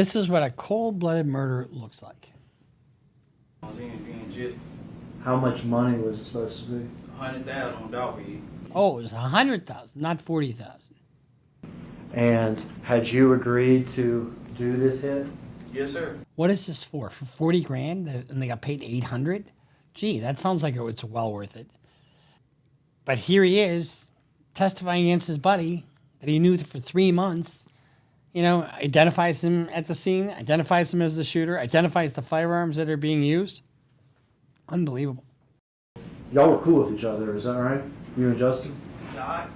This is what a cold-blooded murder looks like. How much money was it supposed to be? 100,000 on DOLPH'S. Oh, it was 100,000, not 40,000. And had you agreed to do this hit? Yes, sir. What is this for? For 40 grand, and they got paid 800? Gee, that sounds like it's well worth it. But here he is, testifying against his buddy that he knew for 3 months. You know, identifies him at the scene, identifies him as the shooter, identifies the firearms that are being used. Unbelievable. Y'all were cool with each other, is that right? You and Justin? God.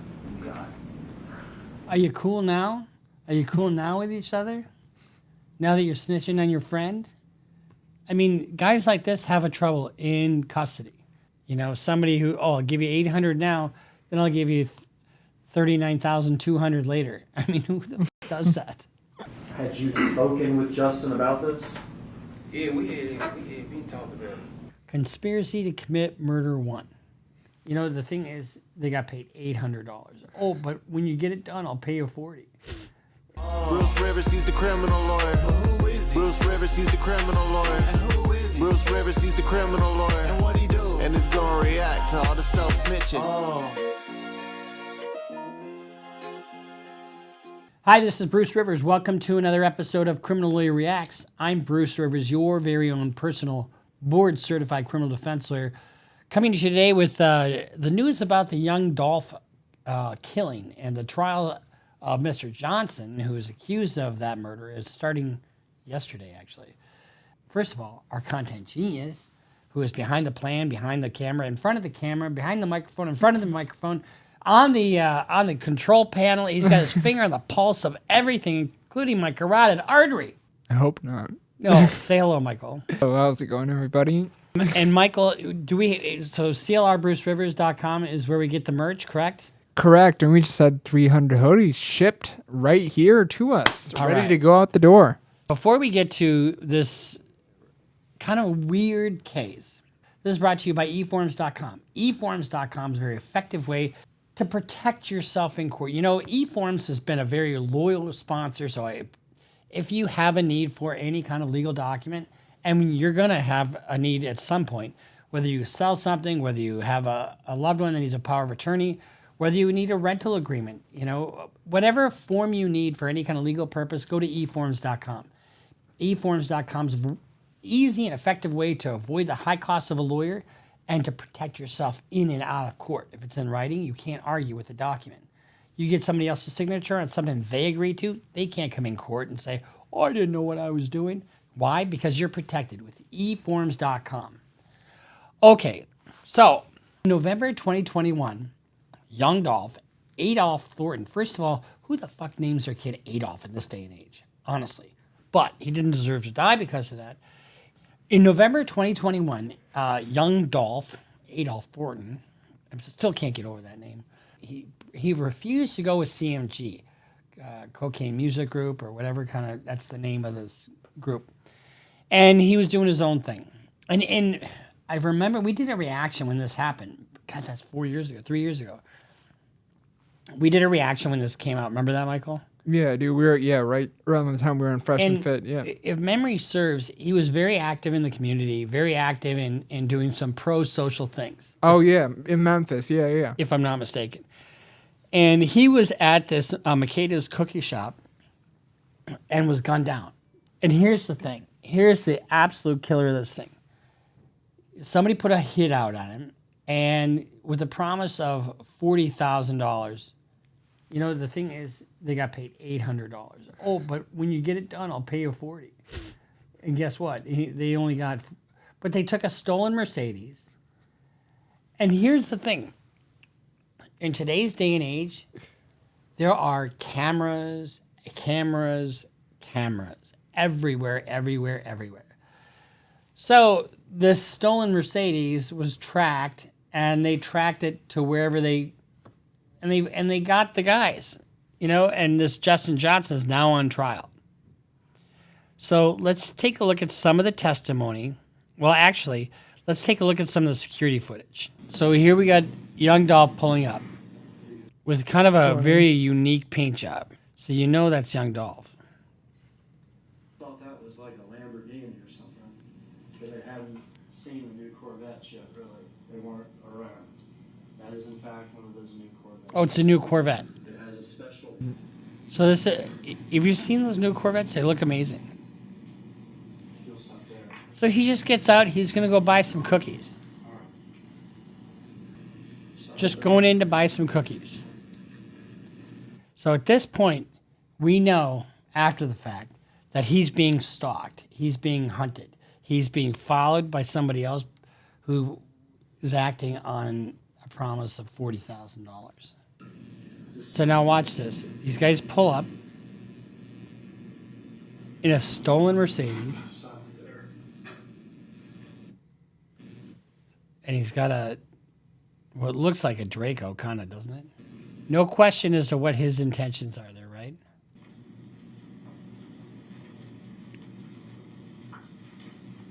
Are you cool now? Are you cool now with each other? Now that you're snitching on your friend? I mean, guys like this have a trouble in custody. You know, somebody who, I'll give you 800 now, then I'll give you 39,200 later. I mean, who the f does that? Had you spoken with Justin about this? Yeah, we had been talked about it. Conspiracy to commit murder 1. You know, the thing is, they got paid $800. Oh, but when you get it done, I'll pay you 40. Bruce Rivers, he's the criminal lawyer. Who is he? Bruce Rivers, he's the criminal lawyer. And who is he? Bruce Rivers, he's the criminal lawyer. And what he do? And it's gonna react to all the self-snitching. Hi, this is Bruce Rivers. Welcome to another episode of Criminal Lawyer Reacts. I'm Bruce Rivers, your very own personal board-certified criminal defense lawyer, coming to you today with the news about the young Dolph killing, and the trial of Mr. Johnson, who is accused of that murder, is starting yesterday, actually. First of all, our content genius, who is behind the plan, behind the camera, in front of the camera, behind the microphone, in front of the microphone, on the control panel. He's got his finger on the pulse of everything, including my carotid artery. I hope not. No, say hello, Michael. So how's it going, everybody? And Michael, so CLRBruceRivers.com is where we get the merch, correct? Correct, and we just had 300 hoodies shipped right here to us, All ready right. to go out the door. Before we get to this kind of weird case, this is brought to you by eForms.com. eForms.com is a very effective way to protect yourself in court. You know, eForms has been a very loyal sponsor, so if you have a need for any kind of legal document, and you're going to have a need at some point, whether you sell something, whether you have a loved one that needs a power of attorney, whether you need a rental agreement, you know, whatever form you need for any kind of legal purpose, go to eForms.com. eForms.com is an easy and effective way to avoid the high cost of a lawyer and to protect yourself in and out of court. If it's in writing, you can't argue with the document. You get somebody else's signature on something they agree to, they can't come in court and say, oh, I didn't know what I was doing. Why? Because you're protected with eForms.com. Okay, so November 2021, young Dolph, Adolph Thornton. First of all, who the fuck names their kid Adolph in this day and age? Honestly. But he didn't deserve to die because of that. In November 2021, young Dolph, Adolph Thornton, I still can't get over that name, he refused to go with CMG, Cocaine Music Group, or whatever kind of, that's the name of this group. And he was doing his own thing. And I remember we did a reaction when this happened. God, that's 3 years ago. We did a reaction when this came out. Remember that, Michael? Yeah, dude, right around the time we were in Fresh and Fit, yeah. If memory serves, he was very active in the community, very active in doing some pro-social things. Oh, yeah, in Memphis, yeah. If I'm not mistaken. And he was at this Makeda's cookie shop and was gunned down. And here's the thing. Here's the absolute killer of this thing. Somebody put a hit out on him, and with a promise of $40,000. You know, the thing is, they got paid $800. Oh, but when you get it done, I'll pay you 40. And guess what? They only got, but they took a stolen Mercedes. And here's the thing. In today's day and age, there are cameras, everywhere. So this stolen Mercedes was tracked, and they tracked it to wherever they got the guys, you know, and this Justin Johnson is now on trial. So let's take a look at some of the testimony. Well, actually, let's take a look at some of the security footage. So here we got young Dolph pulling up with kind of a very unique paint job. So you know that's young Dolph. thought that was like a Lamborghini or something, because they hadn't seen the new Corvettes yet, really. They weren't around. That is, in fact, one of those new Corvettes. Oh, it's a new Corvette. It has a special... So this, if you've seen those new Corvettes, they look amazing. You'll stop there. So he just gets out. He's going to go buy some cookies. All right. Stop Just there. going in to buy some cookies. So at this point, we know after the fact that he's being stalked. He's being hunted. He's being followed by somebody else who is acting on a promise of $40,000. So now watch this. These guys pull up in a stolen Mercedes. Stop there. And he's got what looks like a Draco, kind of, doesn't it? No question as to what his intentions are there, right?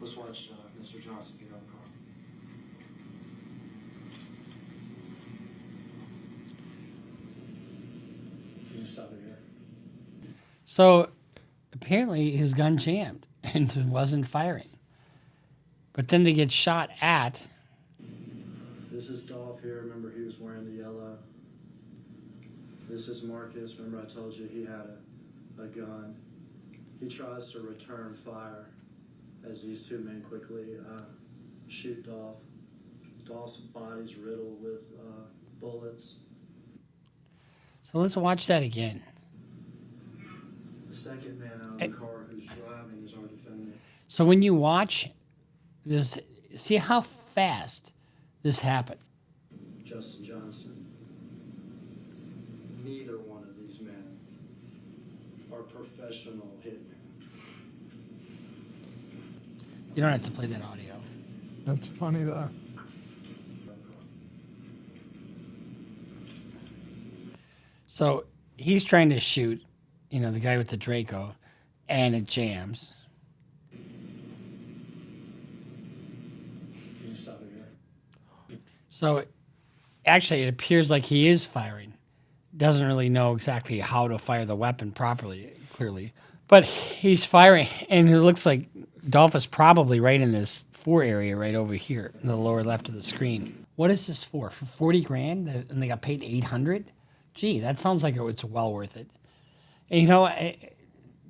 Let's watch Mr. Johnson get out of the car. Can you stop it here? So apparently his gun jammed and wasn't firing. But then they get shot at. This is Dolph here. Remember, he was wearing the yellow. This is Marcus. Remember, I told you he had a gun. He tries to return fire as these two men quickly shoot Dolph. Dolph's body's riddled with bullets. So let's watch that again. The second man out of the car who's driving is our defendant. So when you watch this, see how fast this happened. Justin Johnson. Neither one of these men are professional hitmen. You don't have to play that audio. That's funny though. So he's trying to shoot, the guy with the Draco, and it jams. Can you stop it here? So actually it appears like he is firing. Doesn't really know exactly how to fire the weapon properly, clearly. But he's firing, and it looks like Dolph is probably right in this 4 area right over here in the lower left of the screen. What is this for? For 40 grand? And they got paid 800? Gee, that sounds like it's well worth it. And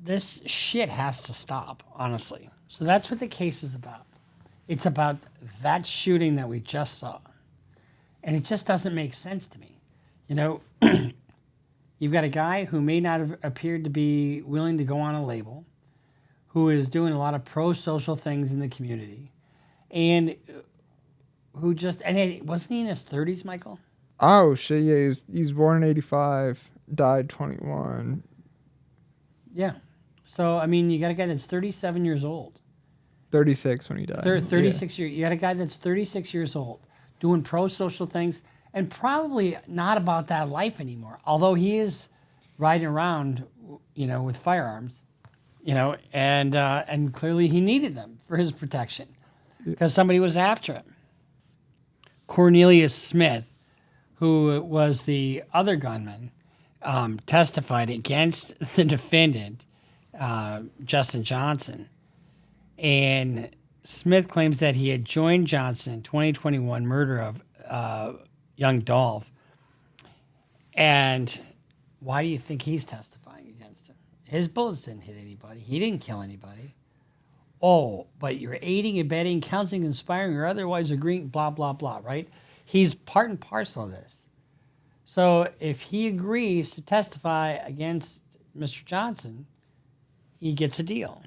this shit has to stop, honestly. So that's what the case is about. It's about that shooting that we just saw. And it just doesn't make sense to me. You've got a guy who may not have appeared to be willing to go on a label, who is doing a lot of pro-social things in the community, and who wasn't he in his 30s, Michael? Oh shit! Yeah, he's born in '85, died 21. Yeah. So I mean, you got a guy that's 37 years old. 36 when he died. 36 years. You got a guy that's 36 years old, doing pro-social things, and probably not about that life anymore. Although he is riding around, with firearms, and clearly he needed them for his protection because somebody was after him. Cornelius Smith, who was the other gunman, testified against the defendant, Justin Johnson. And Smith claims that he had joined Johnson in 2021 murder of young Dolph. And why do you think he's testifying against him? His bullets didn't hit anybody. He didn't kill anybody. Oh, but you're aiding, abetting, counseling, inspiring, or otherwise agreeing, blah, blah, blah, right? He's part and parcel of this. So if he agrees to testify against Mr. Johnson, he gets a deal.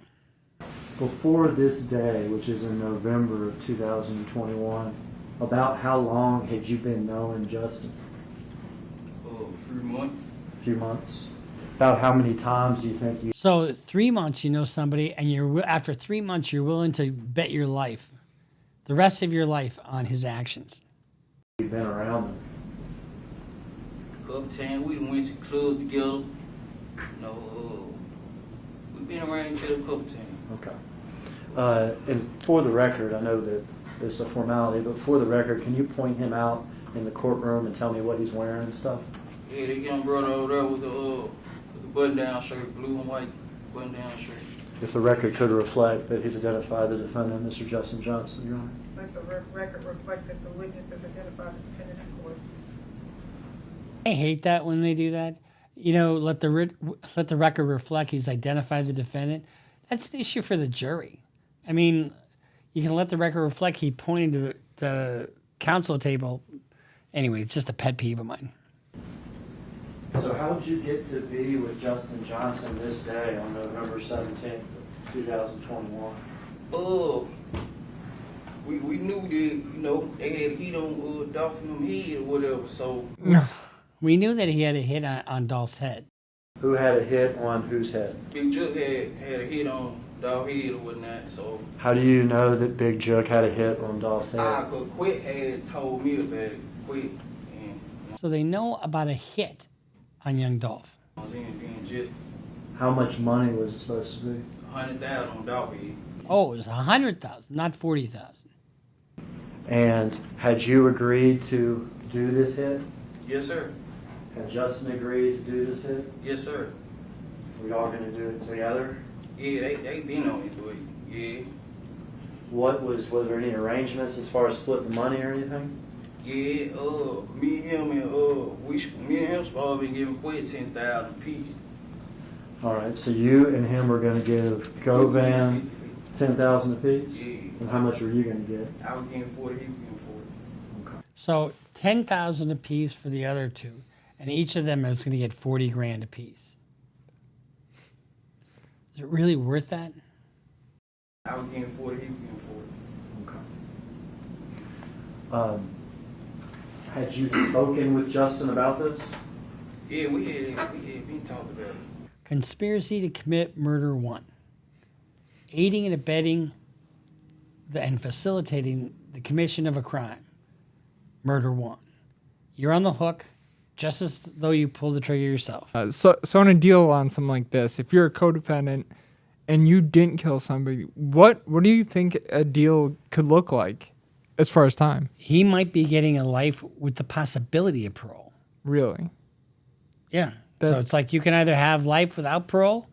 Before this day, which is in November of 2021, about how long had you been knowing Justin? A few months. A few months. About how many times do you think So 3 months you know somebody, and after 3 months you're willing to bet your life, the rest of your life, on his actions. you've been around him? Couple times we done went to club together. We've been around each other a couple times. Okay. And for the record, I know that it's a formality, but for the record, can you point him out in the courtroom and tell me what he's wearing and stuff? Yeah, the young brother over there with the button-down shirt, blue and white button-down shirt. If the record could reflect that he's identified the defendant, Mr. Justin Johnson, Your Honor. Let the record reflect that the witness has identified the defendant in court. I hate that when they do that. You know, let the record reflect he's identified the defendant. That's an issue for the jury. I mean, you can let the record reflect he pointed to the counsel table. Anyway, it's just a pet peeve of mine. So how did you get to be with Justin Johnson this day on November 17th, 2021? We knew that, you know, they had heat on Dolphin head or whatever, so. No. We knew that he had a hit on Dolph's head. Who had a hit on whose head? Big Jook had a hit on Dolph head or whatnot, so. How do you know that Big Jook had a hit on Dolph's head? Cause Quick had told me about it, Quick, and So they know about a hit on young Dolph. I was in being just How much money was it supposed to be? 100,000 on Dolph head. Oh, it was 100,000, not 40,000. And had you agreed to do this hit? Yes, sir. Had Justin agreed to do this hit? Yes, sir. Were y'all going to do it together? Yeah, they been on it, but yeah. Was there any arrangements as far as splitting the money or anything? Yeah, me and him supposed to be giving Quick 10,000 apiece. All right, so you and him were going to give Govan 10,000 apiece? Yeah. And how much were you going to get? I was getting 40, he was getting 40. So 10,000 apiece for the other two, and each of them is going to get 40 grand apiece. Is it really worth that? I was getting 40, he was getting 40. Okay. Had you spoken with Justin about this? Yeah, we had been talking about it. Conspiracy to commit murder 1. Aiding and abetting and facilitating the commission of a crime. Murder 1. You're on the hook, just as though you pulled the trigger yourself. So on a deal on something like this, if you're a co-defendant and you didn't kill somebody, what do you think a deal could look like as far as time? He might be getting a life with the possibility of parole. Really? Yeah. So it's like you can either have life without parole,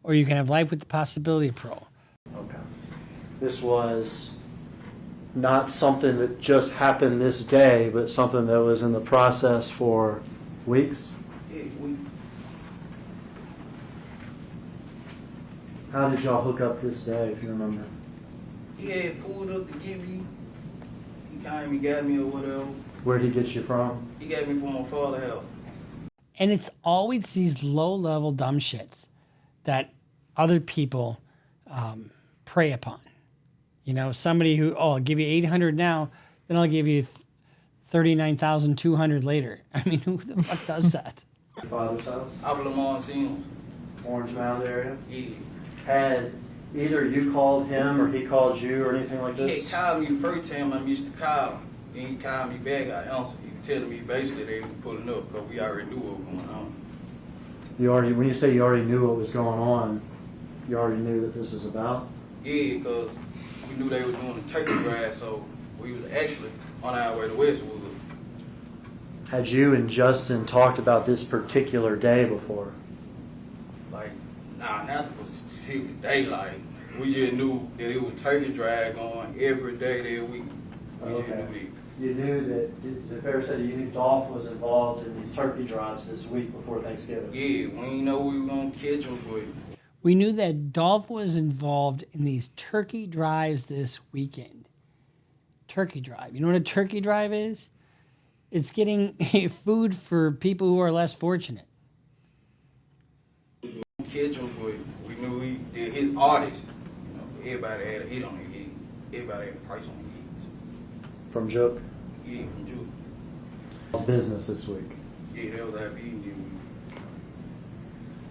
or you can have life with the possibility of parole. Okay. This was not something that just happened this day, but something that was in the process for weeks? Yeah, How did y'all hook up this day, if you remember? he had pulled up to give me. He came and got me or whatever. Where'd he get you from? He got me from my father's house. And it's always these low-level dumb shits that other people prey upon. You know, somebody who, I'll give you 800 now, then I'll give you 39,200 later. I mean, who the fuck does that? Your father's house? Out of Monsignors. Orange Mound area? Yeah. Had either you called him or he called you or anything like He this? had called me the first time I missed the call. Then he called me back, I answered. He was telling me basically they were pulling up because we already knew what was going on. When you say you already knew what was going on, you already knew that this is about? Yeah, because we knew they were doing the turkey drive, so we was actually on our way to Westwood. Had you and Justin talked about this particular day before? Like, nah, not the specific day. Like, we just knew that it was turkey drive going every day that week. We just knew that. You knew that, is it fair to say that you knew Dolph was involved in these turkey drives this week before Thanksgiving? Yeah, we didn't know we were going to catch him, but We knew that Dolph was involved in these turkey drives this weekend. Turkey drive. You know what a turkey drive is? It's getting food for people who are less fortunate. catch him, but we knew he did his artist. You know, everybody had a hit on the head. Everybody had a price on the head. From Jook? Yeah, from Jook. Business this week. Yeah, that was our beating deal.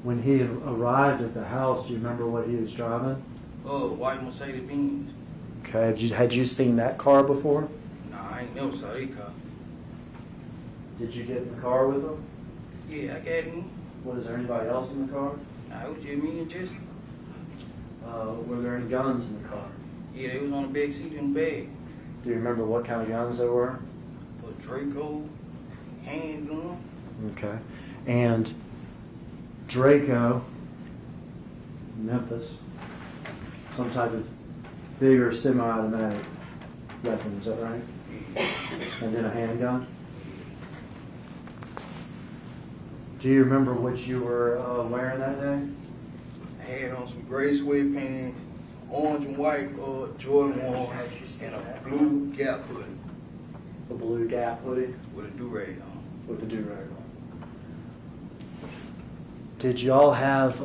When he arrived at the house, do you remember what he was driving? White Mercedes Benz. Okay, had you seen that car before? Nah, I ain't never saw that car. Did you get in the car with him? Yeah, I got him. Was there anybody else in the car? Nah, it was just me and Justin. Were there any guns in the car? Yeah, they was on the back seat in the bag. Do you remember what kind of guns they were? A Draco, handgun. Okay. And Draco, Memphis, some type of bigger semi-automatic weapon, is that right? And then a handgun? Do you remember what you were wearing that day? I had on some gray sweatpants, orange and white Jordan 1, and a blue Gap hoodie A blue Gap hoodie with a do-rag on. with a do-rag on. Did y'all have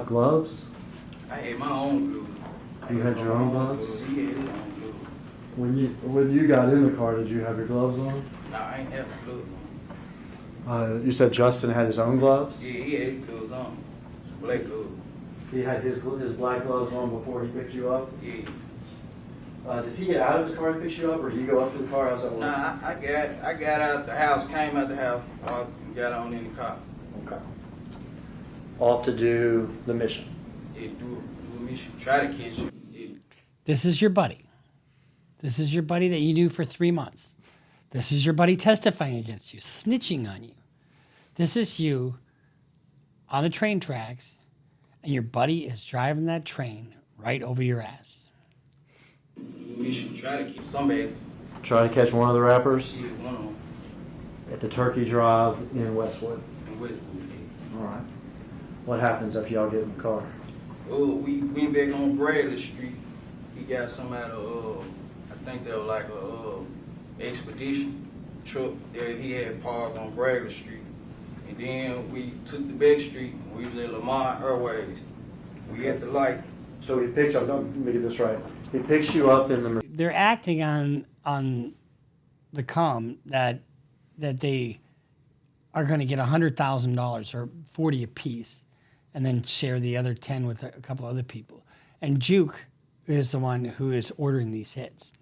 gloves? I had my own glue. You had your own gloves? He had his own glue. When you got in the car, did you have your gloves on? Nah, I ain't have no gloves on. You said Justin had his own gloves? Yeah, he had his gloves on. Some black gloves. He had his black gloves on before he picked you up? Yeah. Does he get out of his car and pick you up, or do you go up to the car? How's that work? Nah, I got out the house, came out the house, walked and got on in the car. Okay. Off to do the mission. Yeah, do a mission. Try to catch you. Yeah. This is your buddy. This is your buddy that you knew for 3 months. This is your buddy testifying against you, snitching on you. This is you on the train tracks, and your buddy is driving that train right over your ass. Do a mission. Try to catch somebody. Try to catch one of the rappers Yeah, one of them at the Turkey Drive in Westwood. in Westwood. Yeah. All right. What happens if y'all get in the car? Oh, we went back on Bradley Street. He got some out of, I think they were like a expedition truck that he had parked on Bradley Street. And then we took the back street. We was at Lamont Airways. We at the light. So he picks up. Let me get this right. He picks you up in the. They're acting on the comm that they are going to get $100,000 or 40 apiece, and then share the other 10 with a couple other people. And Juke is the one who is ordering these hits.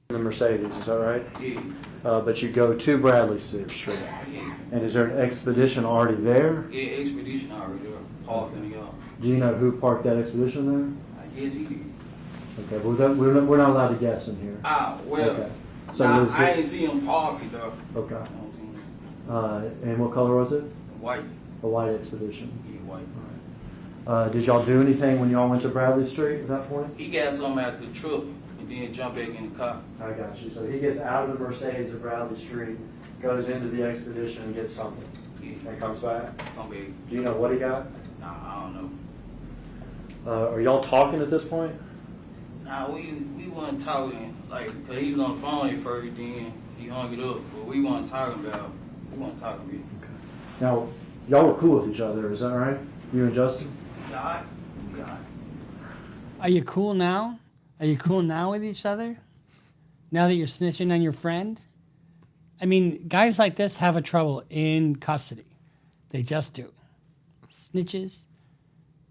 The Mercedes, is that right? Yeah. But you go to Bradley Street. Yeah. And is there an expedition already there? Yeah, expedition already there. Parked in the yard. Do you know who parked that expedition I guess he did. there? Okay, well, we're not allowed to guess in here. Well, Okay. So nah, was I it, ain't see him park it though. okay. I don't see him. And what color was it? White. A white expedition. Yeah, white. Did y'all do anything when y'all went to Bradley Street at that point? He got something out the truck and then jumped back in the car. I got you. So he gets out of the Mercedes at Bradley Street, goes into the expedition and gets something, Yeah. and comes back. Come back. Do you know what he got? Nah, I don't know. Are y'all talking at this point? Nah, we wasn't talking, like, cause he was on the phone at first, then he hung it up. But we wasn't talking about it. Now, y'all were cool with each other, is that right? You and Justin? God. Are you cool now? Are you cool now with each other? Now that you're snitching on your friend? I mean, guys like this have a trouble in custody. They just do. Snitches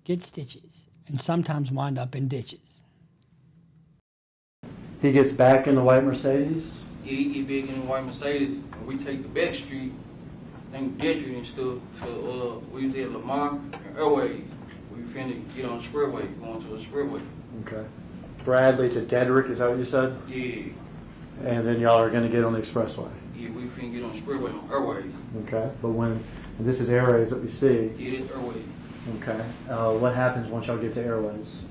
get stitches and sometimes wind up in ditches. He gets back in the white Mercedes. Yeah, he get big in the white Mercedes, and we take the back street, I think District and stuff, to, we was at Lamar and Airways. We finna get on the expressway, going to the expressway. Okay. Bradley to Dedrick, is that what you said? Yeah, And then y'all are going to get on the expressway. yeah, we finna get on the expressway on Airways. Okay. But and this is Airways that we see. Yeah, that's Airways. Okay. What happens once y'all get to Airways?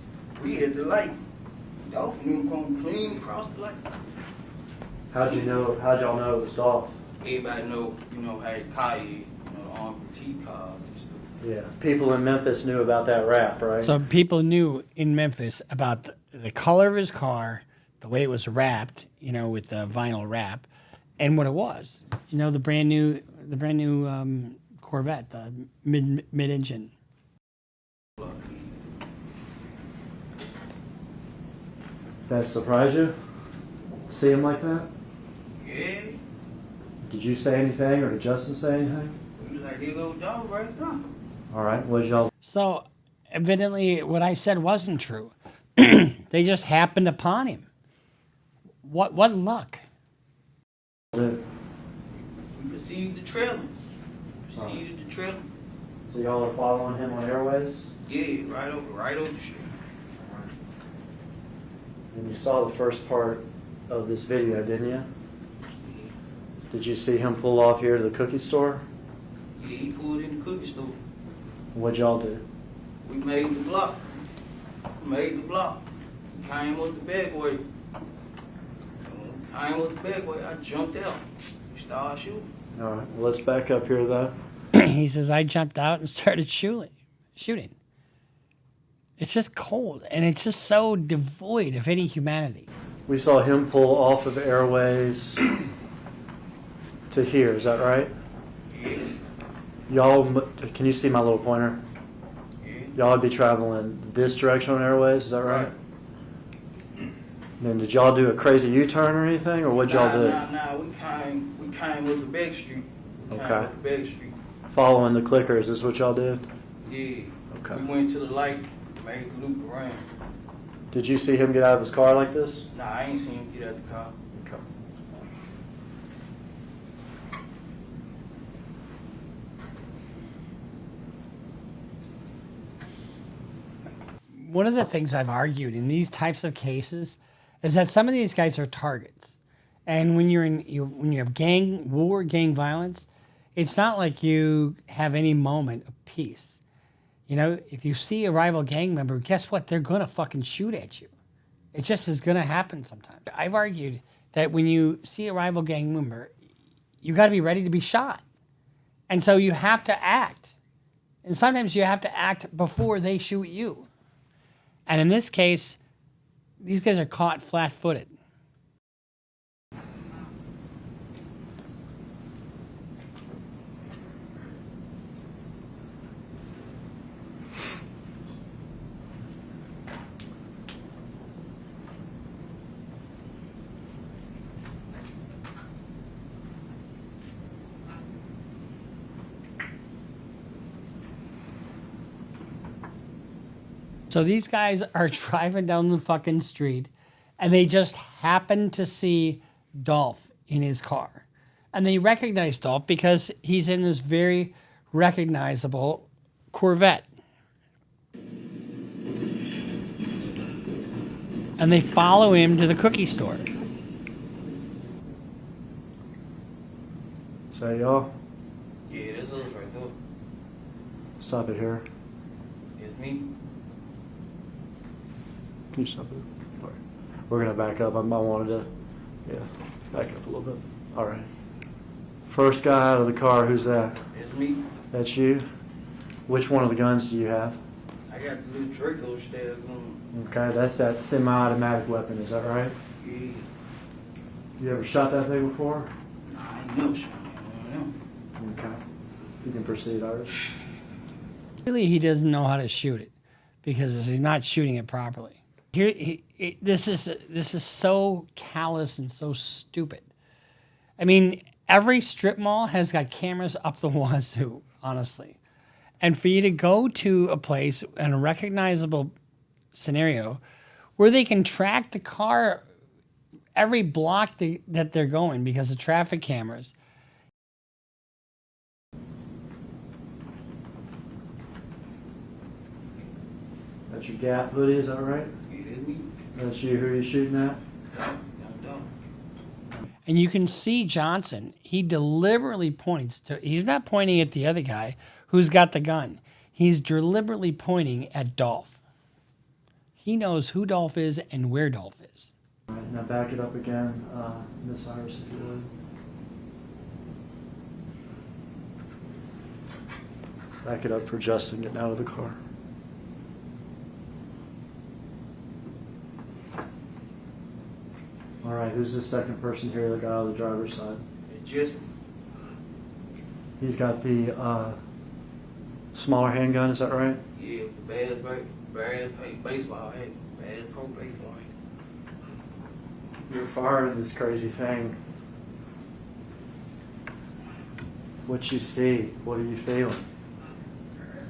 We at the light. Dolphin come clean across the light. How'd y'all know it was Dolph? Everybody know, how the car is, the armed T cars and stuff. Yeah. People in Memphis knew about that rap, right? So people knew in Memphis about the color of his car, the way it was wrapped, with the vinyl wrap, and what it was. The brand new Corvette, the mid-engine. That surprised you? See him like that? Yeah, Did you say anything, or did Justin say anything? we was like, there go dog right now. All right. What did y'all? So evidently what I said wasn't true. They just happened upon him. What luck. do? We received the trailer. Received the trailer. So y'all are following him on Airways? Yeah, right over the street. And you saw the first part of this video, didn't you? Yeah. Did you see him pull off here to the cookie store? Yeah, he pulled in the cookie store. What'd y'all do? We made the block. Came with the big boy. I jumped out. We started shooting. All right, well, let's back up here, though. He says, I jumped out and started shooting. It's just cold, and it's just so devoid of any humanity. We saw him pull off of Airways to here. Is that right? Yeah. Y'all, can you see my little pointer? Yeah. Y'all would be traveling this direction on Airways. Is that right? Then did y'all do a crazy U-turn or anything, or what'd y'all do? Nah. We came with the back street. Following the clickers is what y'all did? Yeah. Okay. We went to the light, made the loop around. Did you see him get out of his car like this? Nah, I ain't seen him get out the car. Okay. One of the things I've argued in these types of cases is that some of these guys are targets. And when when you have gang violence, it's not like you have any moment of peace. You know, if you see a rival gang member, guess what? They're gonna fucking shoot at you. It just is gonna happen sometimes. I've argued that when you see a rival gang member, you got to be ready to be shot. And so you have to act. And sometimes you have to act before they shoot you. And in this case, these guys are caught flat-footed. So these guys are driving down the fucking street, and they just happen to see Dolph in his car. And they recognize Dolph because he's in this very recognizable Corvette. And they follow him to the cookie store. Is that y'all? Yeah, that's us right there. Stop it here. It's me. Can you stop it? All right. We're going to back up. I wanted to, back up a little bit. All right. First guy out of the car, who's that? It's me. That's you? Which one of the guns do you have? I got the little Draco stab gun. Okay, that's that semi-automatic weapon, is that right? Yeah. You ever shot that thing before? Nah, I ain't never shot one of them. Okay. You can proceed, Artis. Really, he doesn't know how to shoot it because he's not shooting it properly. This is so callous and so stupid. I mean, every strip mall has got cameras up the wazoo, honestly. And for you to go to a place in a recognizable scenario where they can track the car every block that they're going because of traffic cameras. That's your Gap hoodie, is that right? Yeah, that's me. That's you. Who are you shooting at? No. And you can see Johnson, he deliberately points to, he's not pointing at the other guy who's got the gun. He's deliberately pointing at Dolph. He knows who Dolph is and where Dolph is. All right, now back it up again, Miss Iris, if you would. Back it up for Justin getting out of the car. All right, who's the second person here that got out of the driver's side? It's just He's got the smaller handgun, is that right? yeah, the bad baseball hat, bad pro baseball hat. You're firing this crazy thing. What you see? What are you feeling?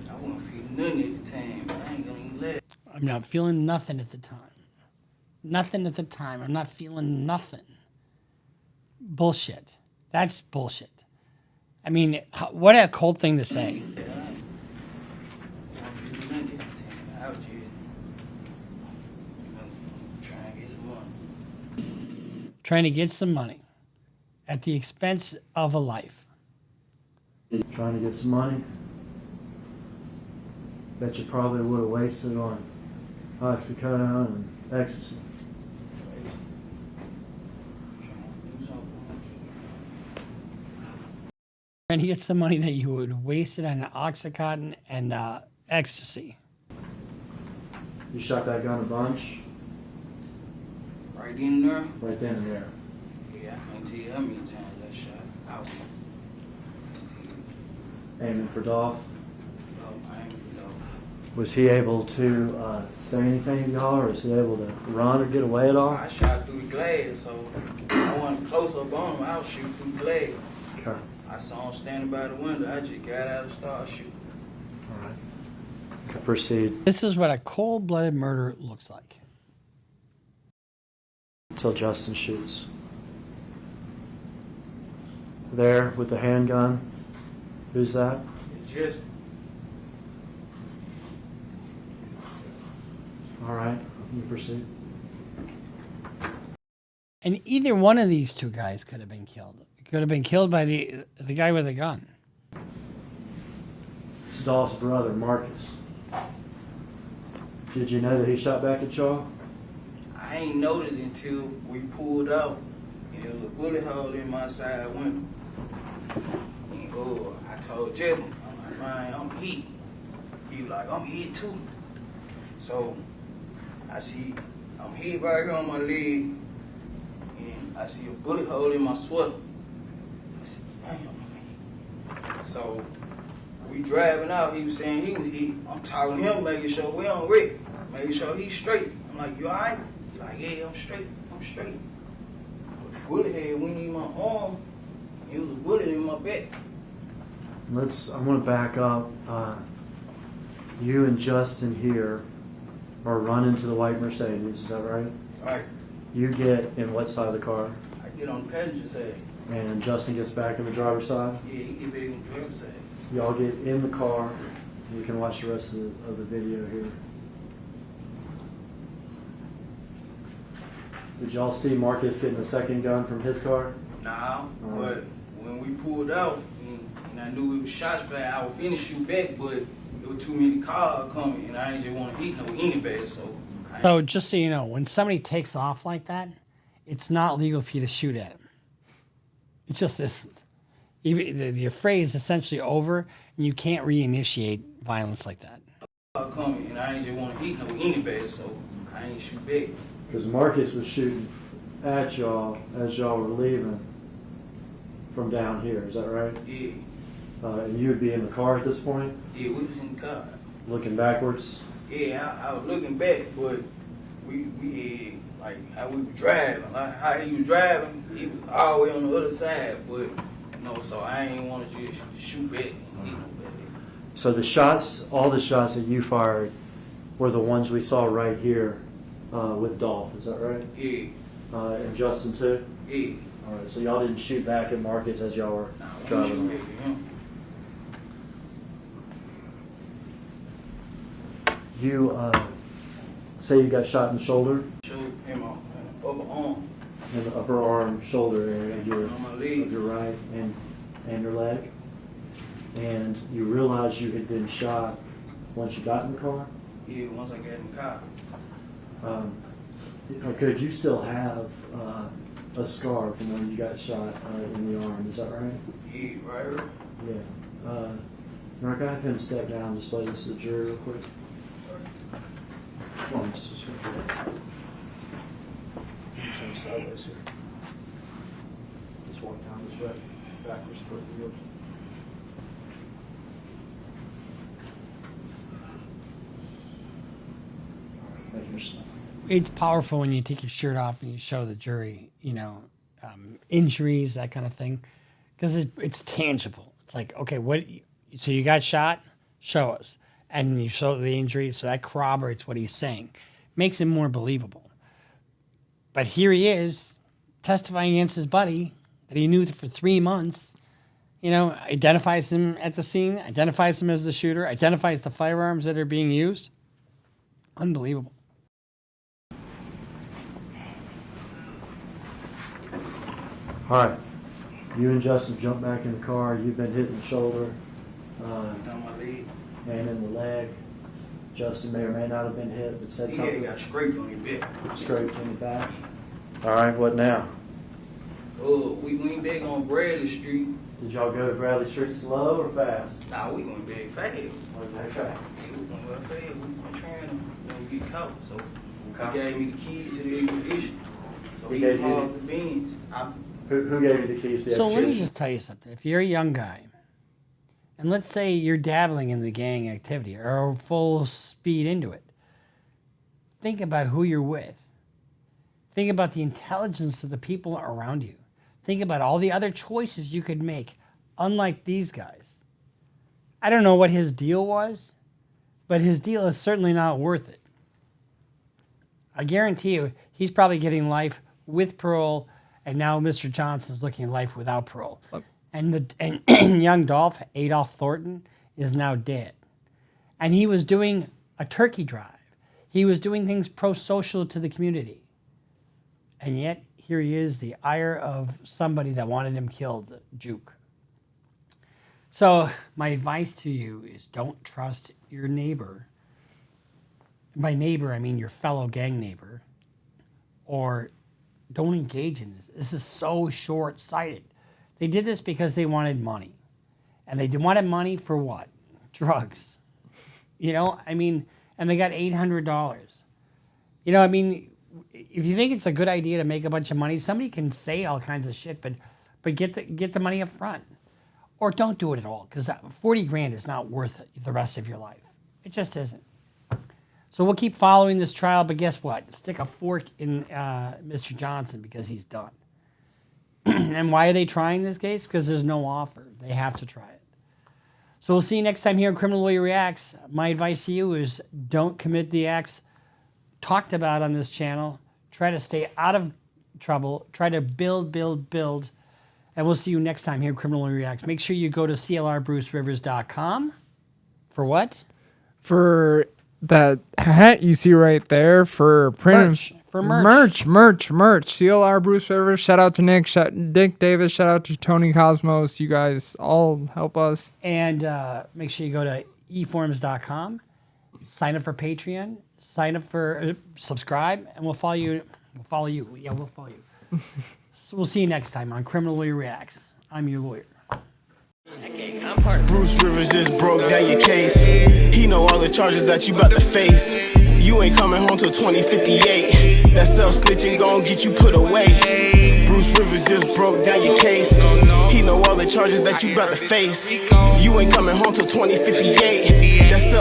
I wasn't feeling nothing at the time, but I ain't gonna even let it. I'm not feeling nothing at the time. Nothing at the time. I'm not feeling nothing. Bullshit. That's bullshit. I mean, what a cold thing to say. Yeah, I wasn't feeling nothing at the time. I was just trying to get some money. Trying to get some money at the expense of a life. Trying to get some money. Bet you probably would have wasted on oxycodone and ecstasy. And he gets the money that you would waste it on Oxycontin and ecstasy. You shot that gun a bunch, Right in there. right then and there. Yeah, I can't tell you how many times I shot out. Aiming for Dolph. I ain't know. Was he able to say anything to y'all, or was he able to run or get away at all? I shot through the glass, so I wasn't close up on him. I was shooting through the glass. Okay. I saw him standing by the window. I just got out and started shooting. All right. Proceed This is what a cold-blooded murder looks like. until Justin shoots. There with the handgun. Who's that? It just, All right. You proceed. And either one of these two guys could have been killed. Could have been killed by the guy with the gun. It's Dolph's brother, Marcus. Did you know that he shot back at y'all? I ain't noticed until we pulled out. And there was a bullet hole in my side window. And I told Jesse, I'm like, man, I'm hit. He was like, I'm hit too. So I see, I'm hit right here on my leg. And I see a bullet hole in my sweater. I said, damn. So we driving out, he was saying he was hit. I'm talking to him, making sure we on Rick, making sure he's straight. I'm like, you all right? He's like, yeah, I'm straight. But the bullet head went in my arm. It was a bullet in my back. I'm going to back up. You and Justin here are running to the white Mercedes. Is that right? Right. You get in what side of the car? I get on the passenger side. And Justin gets back in the driver's side? Yeah, he get back on the driver's side. Y'all get in the car. You can watch the rest of the video here. Did y'all see Marcus getting a second gun from his car? Nah, but when we pulled out and I knew it was shots back, I was finna shoot back, but there were too many cars coming and I ain't just want to hit no anybody, so. So just so you know, when somebody takes off like that, it's not legal for you to shoot at him. It just isn't. Even the fray is essentially over, and you can't reinitiate violence like that. Coming and I ain't just want to hit no anybody, so I ain't shoot back. Because Marcus was shooting at y'all as y'all were leaving from down here. Is that right? Yeah, And you would be in the car at this point, yeah, we was in the car. looking backwards. Yeah, I was looking back, but we had, like, how we were driving, like, how he was driving, he was all the way on the other side, but, so I ain't want to just shoot back and hit nobody. So the shots, all the shots that you fired were the ones we saw right here with Dolph. Is that right? Yeah, And Justin too? yeah. All right, so y'all didn't shoot back at Marcus as y'all were Nah, I want to driving. shoot back at him. You say you got shot in the shoulder, Shoot him on the upper arm, in the upper arm, shoulder area of your, on my leg. of your right and your leg, and you realized you had been shot once you got in the car. Yeah, once I got in the car. Could you still have a scar from when you got shot in the arm? Is that right? Yeah, right here. Yeah. Mark, I have him step down and display this to the jury real quick. Come on, just turn sideways here. Just walk down this way, backwards toward the wheels. Making your stop. It's powerful when you take your shirt off and you show the jury, injuries, that kind of thing, because it's tangible. It's like, okay, so you got shot? Show us. And you show the injury, so that corroborates what he's saying. Makes it more believable. But here he is, testifying against his buddy that he knew for 3 months, identifies him at the scene, identifies him as the shooter, identifies the firearms that are being used. Unbelievable. All right. You and Justin jump back in the car. You've been hit in the shoulder On my leg. and in the leg. Justin may or may not have been hit, but said Yeah, something. got scraped on your back. Scraped in the back. All right, what now? We went back on Bradley Street. Did y'all go to Bradley Street slow or fast? Nah, we going back fast. Okay, fast. We going back fast. We going trying to get caught. So Okay. he gave me the keys to the expedition. So He he gave you hauled the beans. Who gave you the keys to the So let me expedition? just tell you something. If you're a young guy, and let's say you're dabbling in the gang activity or full speed into it, think about who you're with. Think about the intelligence of the people around you. Think about all the other choices you could make, unlike these guys. I don't know what his deal was, but his deal is certainly not worth it. I guarantee you, he's probably getting life with parole, and now Mr. Johnson's looking at life without parole. And young Dolph, Adolph Thornton, is now dead. And he was doing a turkey drive. He was doing things pro-social to the community. And yet, here he is, the ire of somebody that wanted him killed, Juke. So my advice to you is don't trust your neighbor. By neighbor, I mean your fellow gang neighbor. Or don't engage in this. This is so short-sighted. They did this because they wanted money. And they wanted money for what? Drugs. You know, I mean, and they got $800. You know, I mean, if you think it's a good idea to make a bunch of money, somebody can say all kinds of shit, but get the money up front. Or don't do it at all, because 40 grand is not worth it the rest of your life. It just isn't. So we'll keep following this trial, but guess what? Stick a fork in Mr. Johnson because he's done. And why are they trying this case? Because there's no offer. They have to try it. So we'll see you next time here on Criminal Lawyer Reacts. My advice to you is don't commit the acts talked about on this channel. Try to stay out of trouble. Try to build. And we'll see you next time here at Criminal Lawyer Reacts. Make sure you go to clrbrucerivers.com. For what? For that hat you see right there for print. Merch. For merch. Merch. CLR Bruce Rivers. Shout out to Nick. Dick Davis. Shout out to Tony Cosmos. You guys all help us. And make sure you go to eforms.com. Sign up for Patreon. Sign up for subscribe, and we'll follow you. We'll follow you. Yeah, we'll follow you. So we'll see you next time on Criminal Lawyer Reacts. I'm your lawyer. Bruce Rivers just broke down your case. He know all the charges that you about to face. You ain't coming home till 2058. That self-snitching gon' get you put away. Bruce Rivers just broke down your case. He know all the charges that you about to face. You ain't coming home till 2058. That